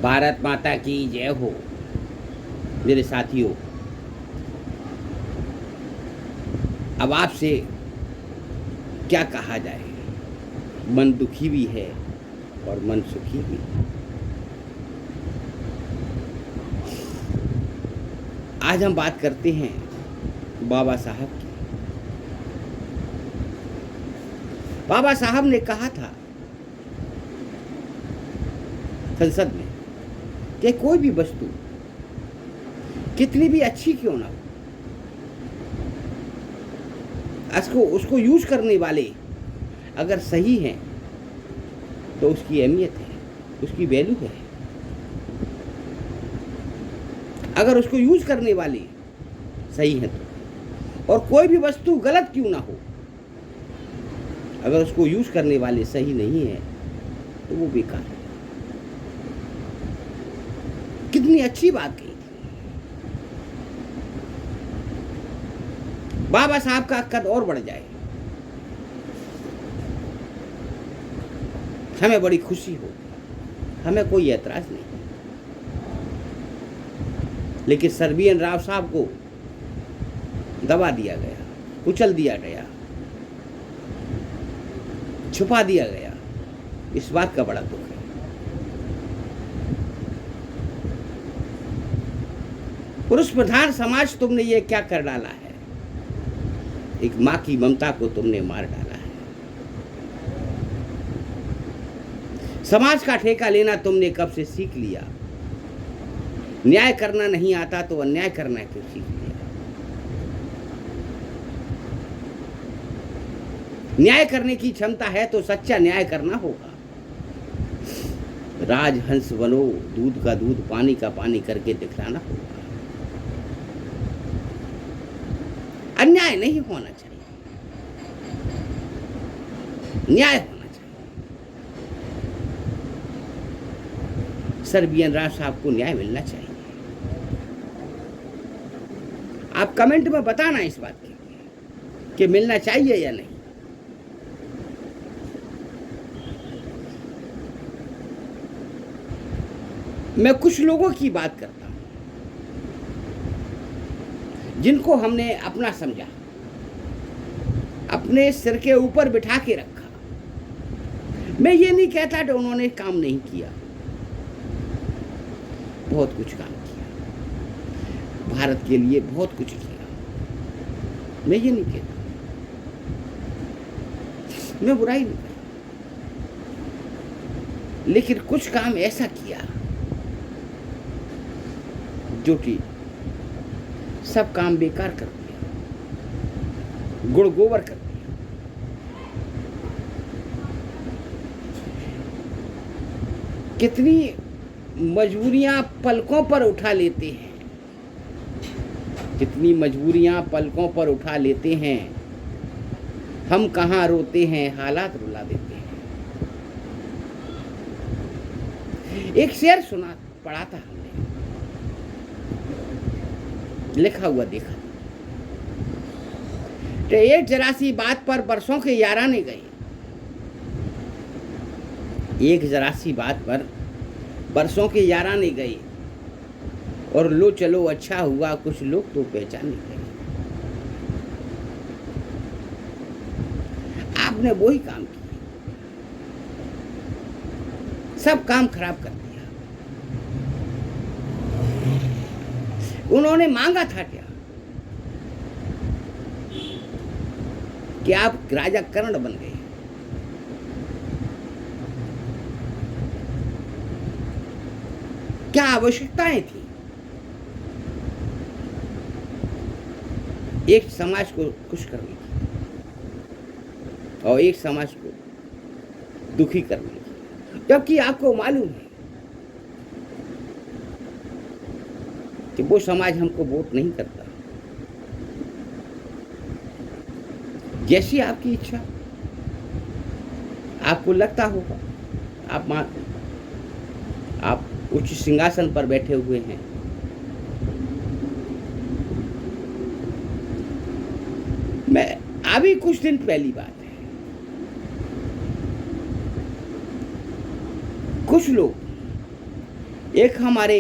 भारत माता की जय हो। मेरे साथियों, अब आपसे क्या कहा जाए, मन दुखी भी है और मन सुखी भी। आज हम बात करते हैं बाबा साहब की। बाबा साहब ने कहा था संसद में कि कोई भी वस्तु कितनी भी अच्छी क्यों ना हो, उसको यूज करने वाले अगर सही हैं तो उसकी अहमियत है, उसकी वैल्यू है। अगर उसको यूज करने वाले सही हैं तो, और कोई भी वस्तु गलत क्यों ना हो, अगर उसको यूज करने वाले सही नहीं है तो वो बेकार है। कितनी अच्छी बात कही। बाबा साहब का कद और बढ़ जाए, हमें बड़ी खुशी हो, हमें कोई ऐतराज नहीं। लेकिन सर बी एन राव साहब को दबा दिया गया, कुचल दिया गया, छुपा दिया गया। इस बात का बड़ा दुख है। पुरुष प्रधान समाज तुमने ये क्या कर डाला है। एक माँ की ममता को तुमने मार डाला है। समाज का ठेका लेना तुमने कब से सीख लिया। न्याय करना नहीं आता तो अन्याय करना क्यों सीख लिया। न्याय करने की क्षमता है तो सच्चा न्याय करना होगा। राजहंस बनो, दूध का दूध पानी का पानी करके दिखलाना होगा। अन्याय नहीं होना चाहिए, न्याय होना चाहिए। सर बी एन राव साहब को न्याय मिलना चाहिए। आप कमेंट में बताना इस बात की कि मिलना चाहिए या नहीं। मैं कुछ लोगों की बात करता हूं जिनको हमने अपना समझा, अपने सिर के ऊपर बिठा के रखा। मैं ये नहीं कहता कि उन्होंने काम नहीं किया, बहुत कुछ काम किया, भारत के लिए बहुत कुछ किया। मैं ये नहीं कहता, मैं बुराई नहीं करता, लेकिन कुछ काम ऐसा किया जो कि सब काम बेकार कर दिया, गुड़ गोबर कर दिया। कितनी मजबूरियां पलकों पर उठा लेते हैं, कितनी मजबूरियां पलकों पर उठा लेते हैं। हम कहाँ रोते हैं, हालात रुला देते हैं। एक शेर सुना पढ़ा था हमने, लिखा हुआ देखा था। तो एक जरा सी बात पर बरसों के याराने गए। एक जरा सी बात पर बरसों के याराने गए, और लो चलो अच्छा हुआ कुछ लोग तो पहचाने गए। आपने वही काम किया, सब काम खराब कर दिया। उन्होंने मांगा था क्या कि आप राजा कर्ण बन गए। क्या आवश्यकताएं थी। एक समाज को खुश करने की और एक समाज को दुखी करने की, जबकि आपको मालूम है कि वो समाज हमको वोट नहीं करता। जैसी आपकी इच्छा, आपको लगता होगा आप उच्च सिंहासन पर बैठे हुए हैं, मैं अभी कुछ दिन पहली बात है, कुछ लोग एक हमारे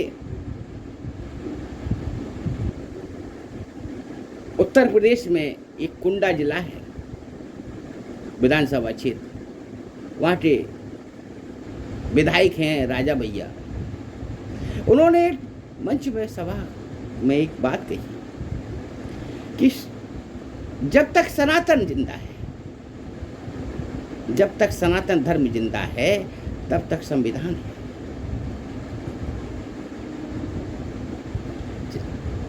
उत्तर प्रदेश में एक कुंडा जिला है, विधानसभा क्षेत्र, वहाँ के विधायक हैं राजा भैया। उन्होंने मंच में सभा में एक बात कही कि जब तक सनातन जिंदा है, जब तक सनातन धर्म जिंदा है, तब तक संविधान है।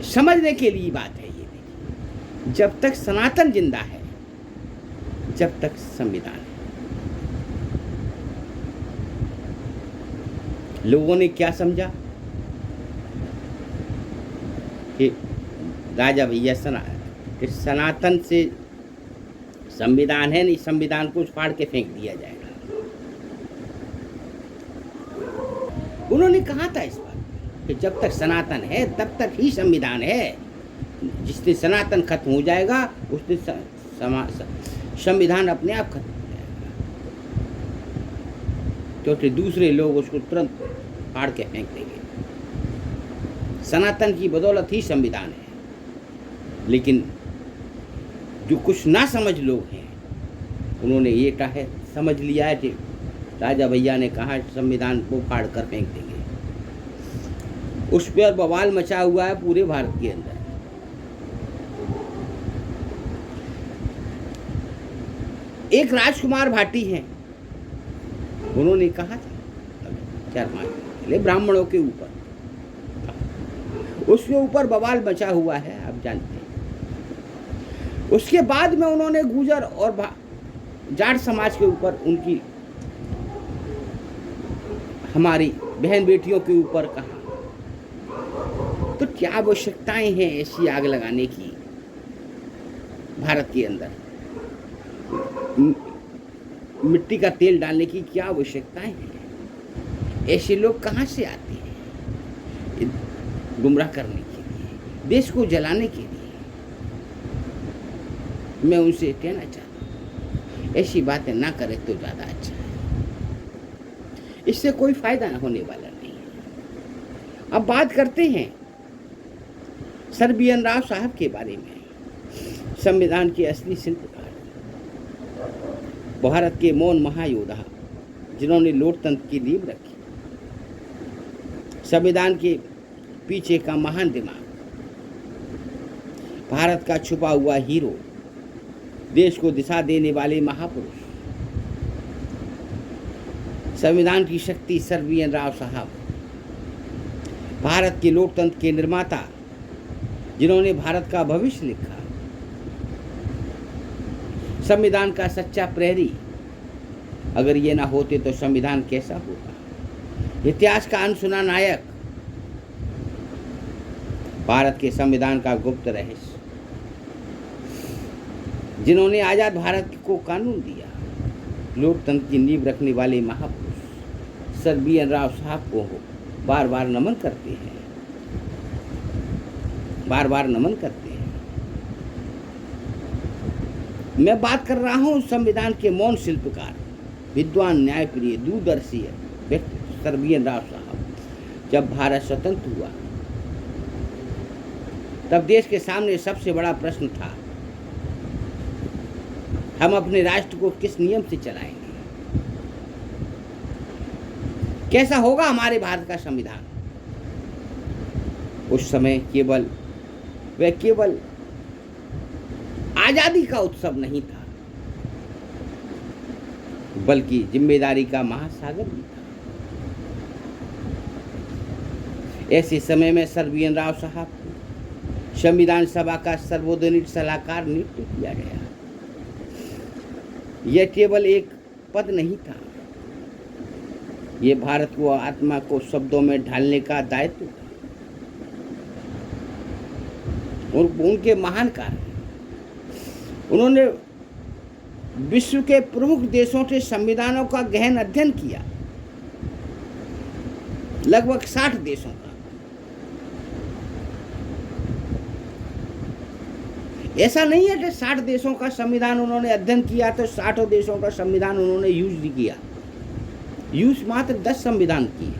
समझने के लिए बात है ये, जब तक सनातन जिंदा है, जब तक संविधान है। लोगों ने क्या समझा कि राजा भैया सनातन से संविधान है, नहीं संविधान को फाड़ के फेंक दिया जाएगा। उन्होंने कहा था इस बात कि जब तक सनातन है तब तक ही संविधान है, जिस दिन सनातन खत्म हो जाएगा उस दिन संविधान अपने आप खत्म हो जाएगा, क्योंकि दूसरे लोग उसको तुरंत फाड़ के फेंक देंगे। सनातन की बदौलत ही संविधान है। लेकिन जो कुछ ना समझ लोग हैं, उन्होंने ये कहा समझ लिया है कि राजा भैया ने कहा संविधान को फाड़ कर फेंक देंगे। उस पर बवाल मचा हुआ है पूरे भारत के अंदर। एक राजकुमार भाटी हैं, उन्होंने कहा था 4-5 पहले ब्राह्मणों के ऊपर, उसके ऊपर बवाल मचा हुआ है, आप जानते हैं। उसके बाद में उन्होंने गुर्जर और जाट समाज के ऊपर, उनकी हमारी बहन बेटियों के ऊपर कहा। तो क्या आवश्यकताएं हैं ऐसी आग लगाने की भारत के अंदर? मिट्टी का तेल डालने की क्या आवश्यकताएं हैं? ऐसे लोग कहाँ से आते हैं गुमराह करने के लिए, देश को जलाने के लिए? मैं उनसे कहना चाहता हूँ ऐसी बातें ना करें तो ज़्यादा अच्छा है, इससे कोई फायदा होने वाला नहीं है। अब बात करते हैं सर बी.एन. राव साहब के बारे में, संविधान के असली शिल्पकार, भारत के मौन महायोद्धा, जिन्होंने लोकतंत्र की नींव रखी, संविधान के पीछे का महान दिमाग, भारत का छुपा हुआ हीरो, देश को दिशा देने वाले महापुरुष, संविधान की शक्ति सर बी.एन. राव साहब, भारत के लोकतंत्र के निर्माता, जिन्होंने भारत का भविष्य लिखा, संविधान का सच्चा प्रहरी। अगर ये ना होते तो संविधान कैसा होगा? इतिहास का अनसुना नायक, भारत के संविधान का गुप्त रहस्य, जिन्होंने आजाद भारत को कानून दिया, लोकतंत्र की नींव रखने वाले महापुरुष सर बी.एन. राव साहब को बार बार नमन करते हैं, बार बार नमन करते हैं। मैं बात कर रहा हूं संविधान के मौन शिल्पकार, विद्वान, न्यायप्रिय, दूरदर्शी व्यक्ति सर बी.एन. राव साहब। जब भारत स्वतंत्र हुआ तब देश के सामने सबसे बड़ा प्रश्न था, हम अपने राष्ट्र को किस नियम से चलाएंगे? कैसा होगा हमारे भारत का संविधान? उस समय केवल आजादी का उत्सव नहीं था, बल्कि जिम्मेदारी का महासागर भी था। ऐसे समय में सर बी.एन. राव साहब को संविधान सभा का सर्वोदनित सलाहकार नियुक्त किया गया। यह केवल एक पद नहीं था, यह भारत को आत्मा को शब्दों में ढालने का दायित्व था। और उनके महान कार्य, उन्होंने विश्व के प्रमुख देशों के संविधानों का गहन अध्ययन किया, लगभग 60 देशों का। ऐसा नहीं है कि 60 देशों का संविधान उन्होंने अध्ययन किया तो 60 देशों का संविधान उन्होंने यूज नहीं किया। यूज मात्र 10 संविधान किए।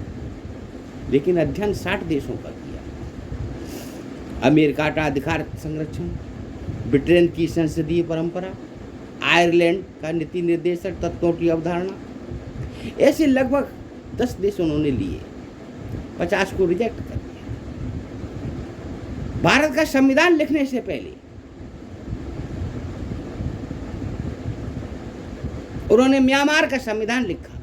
लेकिन अध्ययन 60 देशों का किया। अमेरिका का अधिकार संरक्षण, ब्रिटेन की संसदीय परंपरा, आयरलैंड का नीति निर्देशक तत्वों की अवधारणा, ऐसे लगभग 10 देश उन्होंने लिए, 50 को रिजेक्ट कर दिया। भारत का संविधान लिखने से पहले उन्होंने म्यांमार का संविधान लिखा।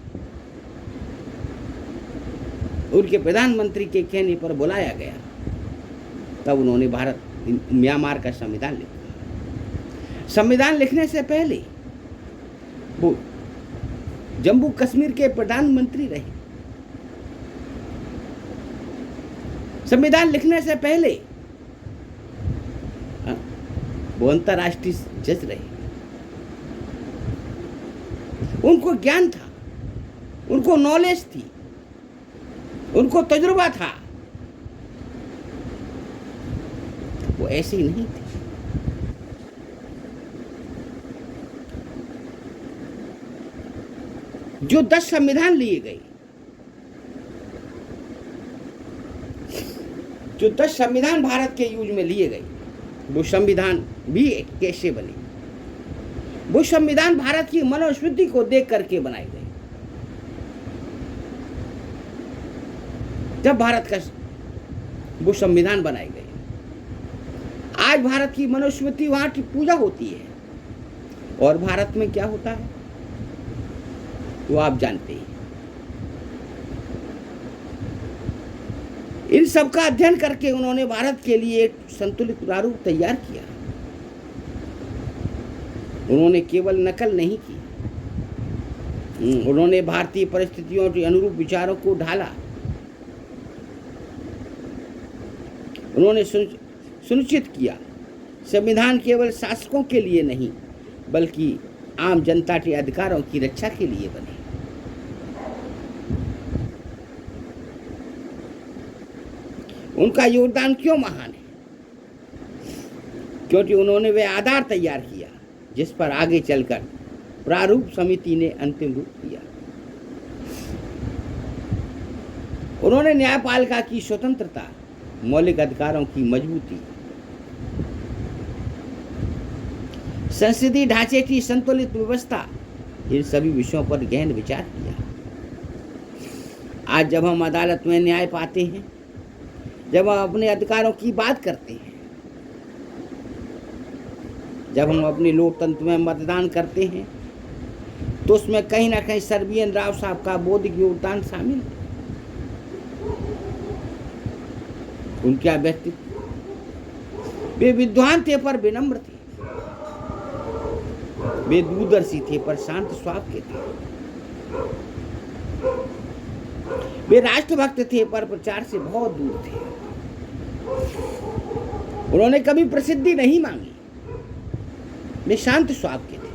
उनके प्रधानमंत्री के कहने पर बुलाया गया, तब उन्होंने म्यांमार का संविधान लिखा। संविधान लिखने से पहले वो जम्मू कश्मीर के प्रधानमंत्री रहे। संविधान लिखने से पहले वो अंतर्राष्ट्रीय जज रहे। उनको ज्ञान था, उनको नॉलेज थी, उनको तजुर्बा था। वो ऐसे ही नहीं थे। जो 10 संविधान लिए गए, जो 10 संविधान भारत के यूज में लिए गए, वो संविधान भी कैसे बने? वो संविधान भारत की मनुस्मृति को देख करके बनाए गए। जब भारत का वो संविधान बनाए गए, आज भारत की मनुस्मृति वहां की पूजा होती है। और भारत में क्या होता है वो आप जानते हैं। इन सब का अध्ययन करके उन्होंने भारत के लिए एक संतुलित प्रारूप तैयार किया। उन्होंने केवल नकल नहीं की, उन्होंने भारतीय परिस्थितियों के अनुरूप विचारों को ढाला। उन्होंने सुनिश्चित किया संविधान केवल शासकों के लिए नहीं, बल्कि आम जनता के अधिकारों की रक्षा के लिए बने। उनका योगदान क्यों महान है? क्योंकि उन्होंने वे आधार तैयार किया जिस पर आगे चलकर प्रारूप समिति ने अंतिम रूप दिया। उन्होंने न्यायपालिका की स्वतंत्रता, मौलिक अधिकारों की मजबूती, संसदीय ढांचे की संतुलित व्यवस्था, इन सभी विषयों पर गहन विचार किया। आज जब हम अदालत में न्याय पाते हैं, जब हम अपने अधिकारों की बात करते हैं, जब हम अपने लोकतंत्र में मतदान करते हैं, तो उसमें कहीं ना कहीं सर्बियन राव साहब का बौद्धिक योगदान शामिल है। उनका व्यक्तित्व, वे विद्वान थे पर विनम्र थे, वे दूरदर्शी थे पर शांत स्वभाव के थे, वे राष्ट्रभक्त थे पर प्रचार से बहुत दूर थे। उन्होंने कभी प्रसिद्धि नहीं मांगी, वे शांत स्वभाव के थे।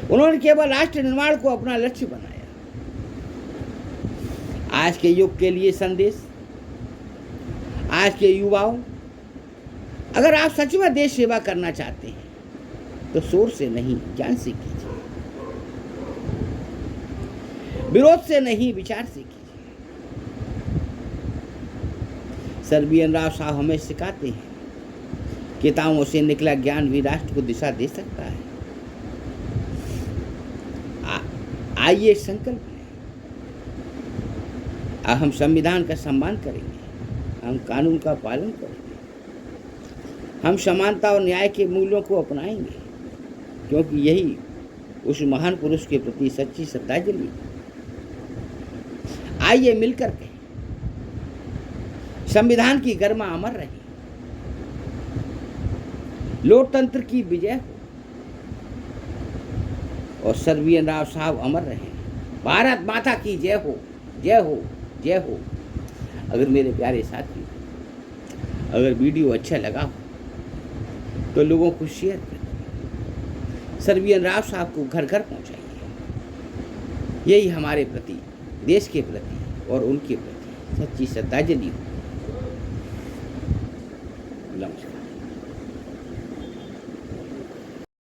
उन्होंने केवल राष्ट्र निर्माण को अपना लक्ष्य बनाया। आज के युग के लिए संदेश, आज के युवाओं, अगर आप सच में देश सेवा करना चाहते हैं तो शोर से नहीं, ज्ञान से कीजिए, विरोध से नहीं, विचार से कीजिए। सर्बियन राव साहब हमें सिखाते हैं, किताबों से निकला ज्ञान भी राष्ट्र को दिशा दे सकता है। आइए संकल्प लें, हम संविधान का सम्मान करेंगे, हम कानून का पालन करेंगे, हम समानता और न्याय के मूल्यों को अपनाएंगे, क्योंकि यही उस महान पुरुष के प्रति सच्ची श्रद्धांजलि है। आइए मिलकर कहें, संविधान की गरिमा अमर रहे, लोकतंत्र की विजय हो और सर्बियन राव साहब अमर रहे। भारत माता की जय हो, जय हो, जय हो। अगर मेरे प्यारे साथी, अगर वीडियो अच्छा लगा हो तो लोगों को शेयर करें, सर्बियन राव साहब को घर घर पहुंचाइए। यही हमारे प्रति, देश के प्रति और उनके प्रति सच्ची श्रद्धांजलि हो।